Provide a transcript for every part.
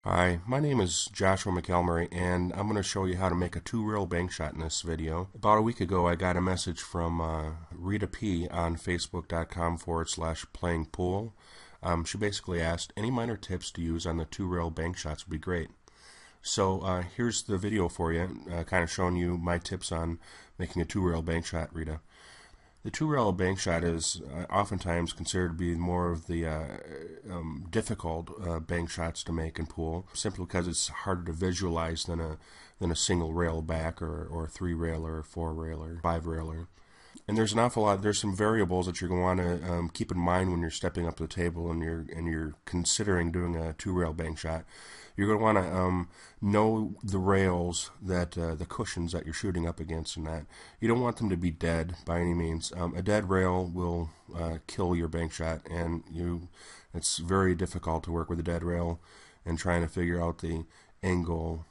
Hi, my name is Joshua McElmurray, and I'm going to show you how to make a two-rail bank shot in this video. About a week ago, I got a message from Rita P on Facebook.com/playing pool. She basically asked, any minor tips to use on the two-rail bank shots would be great. So here's the video for you, kind of showing you my tips on making a two-rail bank shot, Rita. The two-rail bank shot is oftentimes considered to be more of the difficult bank shots to make in pool, simply because it's harder to visualize than a single rail back or three railer, or four railer, five railer. And there's an awful lot. There's some variables that you're going to want to keep in mind when you're stepping up to the table and you're considering doing a two-rail bank shot. You're going to want to know the rails that the cushions that you're shooting up against, and that you don't want them to be dead by any means. A dead rail will kill your bank shot, and it's very difficult to work with a dead rail and trying to figure out the angle.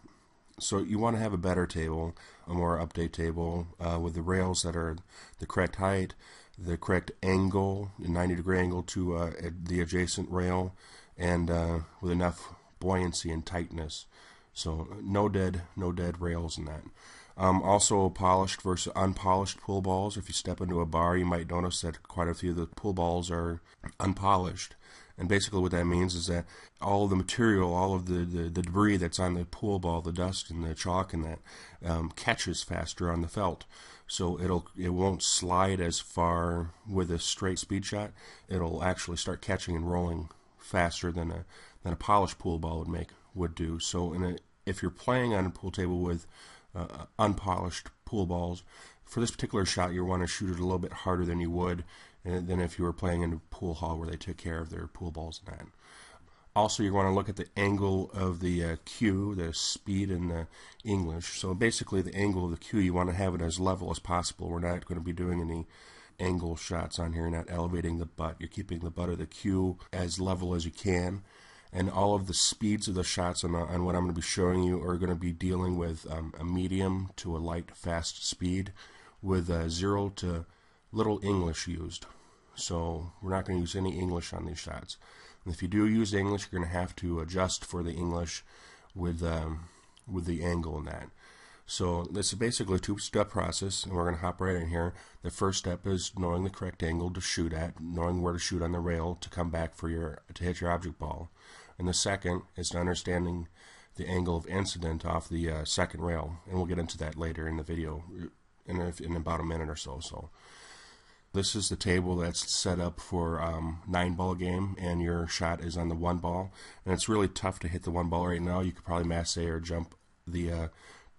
So you want to have a better table, a more update table with the rails that are the correct height, the correct angle, a 90-degree angle to the adjacent rail, and with enough buoyancy and tightness. So no dead rails in that. Also, polished versus unpolished pool balls. If you step into a bar, you might notice that quite a few of the pool balls are unpolished. And basically what that means is that all of the material, all of the debris that's on the pool ball, the dust and the chalk and that, catches faster on the felt. So it won't slide as far with a straight speed shot. It'll actually start catching and rolling faster than a polished pool ball would do. So if you're playing on a pool table with unpolished pool balls, for this particular shot you want to shoot it a little bit harder than you would than if you were playing in a pool hall where they took care of their pool balls and that. Also, you want to look at the angle of the cue, the speed in the English. So basically the angle of the cue, you want to have it as level as possible. We're not going to be doing any angle shots on here. You're not elevating the butt. You're keeping the butt of the cue as level as you can. And all of the speeds of the shots on what I'm going to be showing you are going to be dealing with a medium to a light fast speed with 0 to little English used. So we're not going to use any English on these shots. And if you do use English, you're going to have to adjust for the English with the angle in that. So this is basically a two-step process, and we're going to hop right in here. The first step is knowing the correct angle to shoot at, knowing where to shoot on the rail to come back to hit your object ball. And the second is understanding the angle of incident off the second rail, and we'll get into that later in the video in about a minute or so. So this is the table that's set up for 9-ball game, and your shot is on the 1 ball. And it's really tough to hit the 1 ball right now. You could probably masse or jump the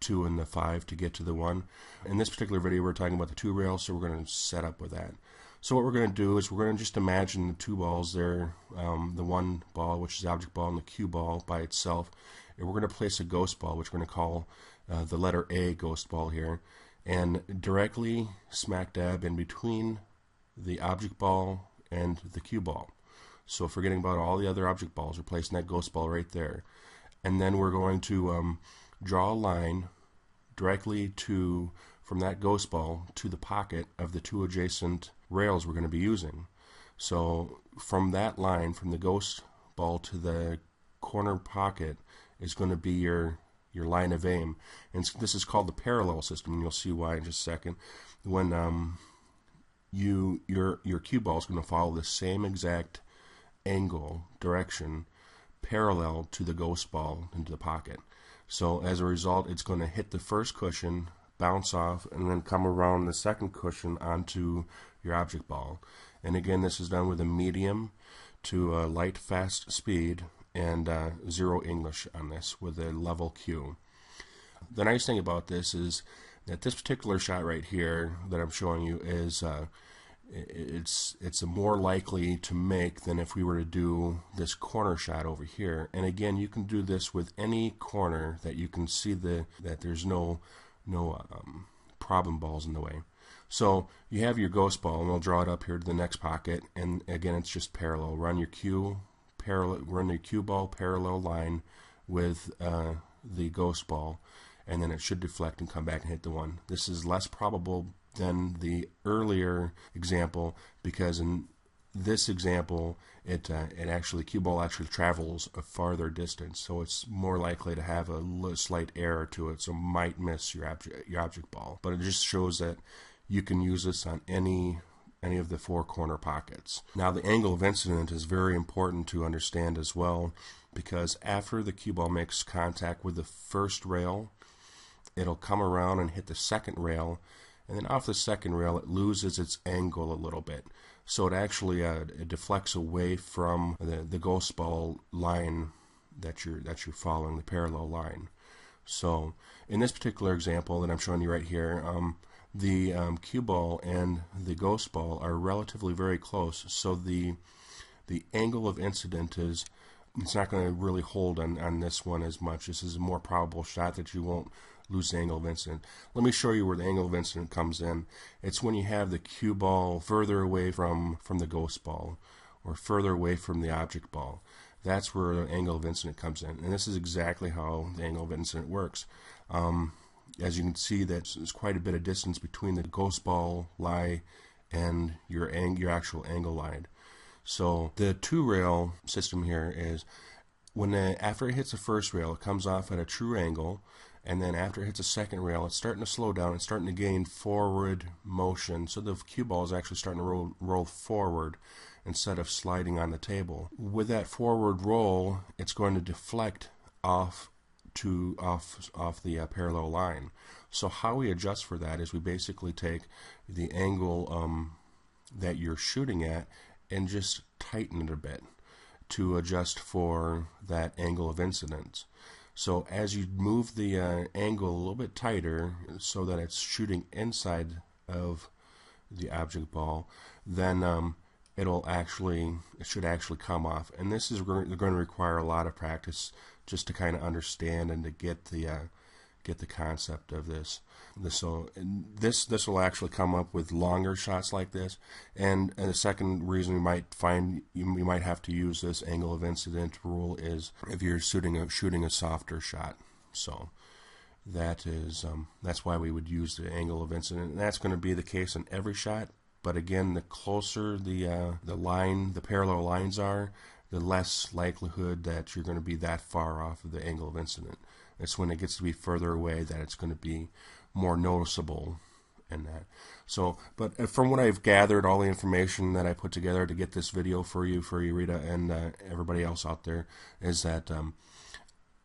2 and the 5 to get to the 1. In this particular video, we're talking about the 2 rail, so we're going to set up with that. So what we're going to do is we're going to just imagine the 2 balls there, the 1 ball, which is the object ball, and the cue ball by itself. And we're going to place a ghost ball, which we're going to call the letter A ghost ball here, and directly smack dab in between the object ball and the cue ball. So forgetting about all the other object balls, we're placing that ghost ball right there. And then we're going to draw a line directly from that ghost ball to the pocket of the 2 adjacent rails we're going to be using. So from that line, from the ghost ball to the corner pocket, is going to be your line of aim. And this is called the parallel system, and you'll see why in just a second. When your cue ball is going to follow the same exact angle, direction, parallel to the ghost ball into the pocket. So as a result, it's going to hit the first cushion, bounce off, and then come around the second cushion onto your object ball. And again, this is done with a medium to a light fast speed and 0 English on this with a level cue. The nice thing about this is that this particular shot right here that I'm showing you is it's more likely to make than if we were to do this corner shot over here. And again, you can do this with any corner that you can see that there's no problem balls in the way. So you have your ghost ball, and we'll draw it up here to the next pocket. And again, it's just parallel. Run your cue ball parallel line with the ghost ball, and then it should deflect and come back and hit the 1. This is less probable than the earlier example because in this example, it actually, cue ball actually travels a farther distance, so it's more likely to have a slight error to it, so might miss your object ball. But it just shows that you can use this on any of the four corner pockets. Now, the angle of incident is very important to understand as well, because after the cue ball makes contact with the first rail, it'll come around and hit the second rail, and then off the second rail it loses its angle a little bit. So it actually it deflects away from the ghost ball line that you're following, the parallel line. So in this particular example that I'm showing you right here, the cue ball and the ghost ball are relatively very close. So the angle of incident is, it's not going to really hold on this one as much. This is a more probable shot that you won't lose the angle of incident. Let me show you where the angle of incident comes in. It's when you have the cue ball further away from the ghost ball, or further away from the object ball. That's where the angle of incident comes in, and this is exactly how the angle of incident works. As you can see, there's quite a bit of distance between the ghost ball lie and your actual angle line. So the two-rail system here is when after it hits the first rail, it comes off at a true angle, and then after it hits the second rail, it's starting to slow down. It's starting to gain forward motion. So the cue ball is actually starting to roll forward instead of sliding on the table. With that forward roll, it's going to deflect off the parallel line. So how we adjust for that is we basically take the angle that you're shooting at and just tighten it a bit to adjust for that angle of incidence. So as you move the angle a little bit tighter so that it's shooting inside of the object ball, then it should actually come off. And this is going to require a lot of practice just to kind of understand and to get the concept of this. So this will actually come up with longer shots like this. And the second reason you might find you might have to use this angle of incident rule is if you're shooting a softer shot. So that's why we would use the angle of incident. And that's going to be the case in every shot. But again, the closer the parallel lines are, the less likelihood that you're going to be that far off of the angle of incident. It's when it gets to be further away that it's going to be more noticeable in that. So, but from what I've gathered, all the information that I put together to get this video for you, Rita, and everybody else out there, is that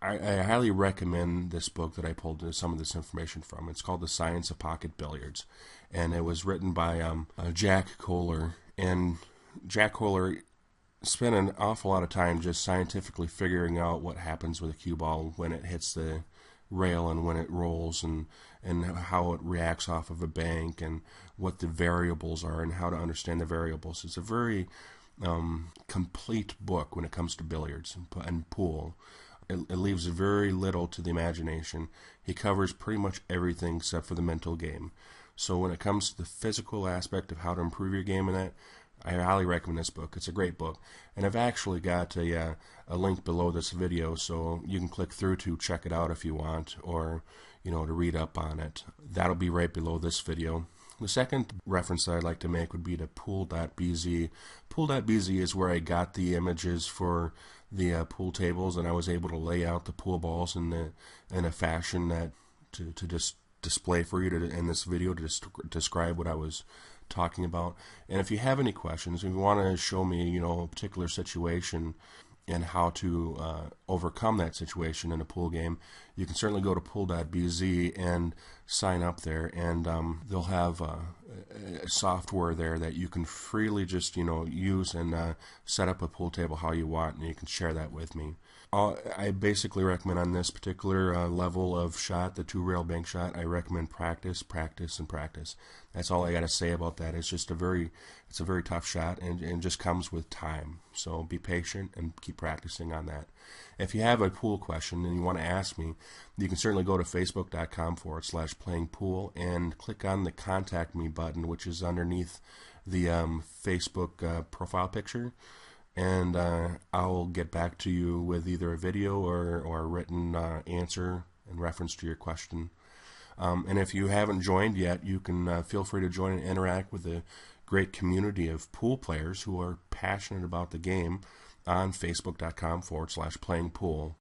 I highly recommend this book that I pulled some of this information from. It's called The Science of Pocket Billiards, and it was written by Jack Kohler. And Jack Kohler spent an awful lot of time just scientifically figuring out what happens with a cue ball when it hits the rail and when it rolls, and how it reacts off of a bank, and what the variables are and how to understand the variables. It's a very complete book when it comes to billiards and pool. It leaves very little to the imagination. He covers pretty much everything except for the mental game. So when it comes to the physical aspect of how to improve your game in that, I highly recommend this book. It's a great book. And I've actually got a link below this video, so you can click through to check it out if you want, or to read up on it. That'll be right below this video. The second reference that I'd like to make would be to Pool.bz. Pool.bz is where I got the images for the pool tables, and I was able to lay out the pool balls in a fashion that to just display for you in this video to describe what I was talking about. And if you have any questions, if you want to show me a particular situation and how to overcome that situation in a pool game, you can certainly go to Pool.bz and sign up there, and they'll have software there that you can freely just use and set up a pool table how you want, and you can share that with me. I basically recommend on this particular level of shot, the two-rail bank shot, I recommend practice, practice, and practice. That's all I got to say about that. It's just a very tough shot, and just comes with time. So be patient and keep practicing on that. If you have a pool question and you want to ask me, you can certainly go to facebook.com/playingpool and click on the Contact Me button, which is underneath the Facebook profile picture. And I'll get back to you with either a video or a written answer in reference to your question. And if you haven't joined yet, you can feel free to join and interact with the great community of pool players who are passionate about the game on facebook.com/playingpool.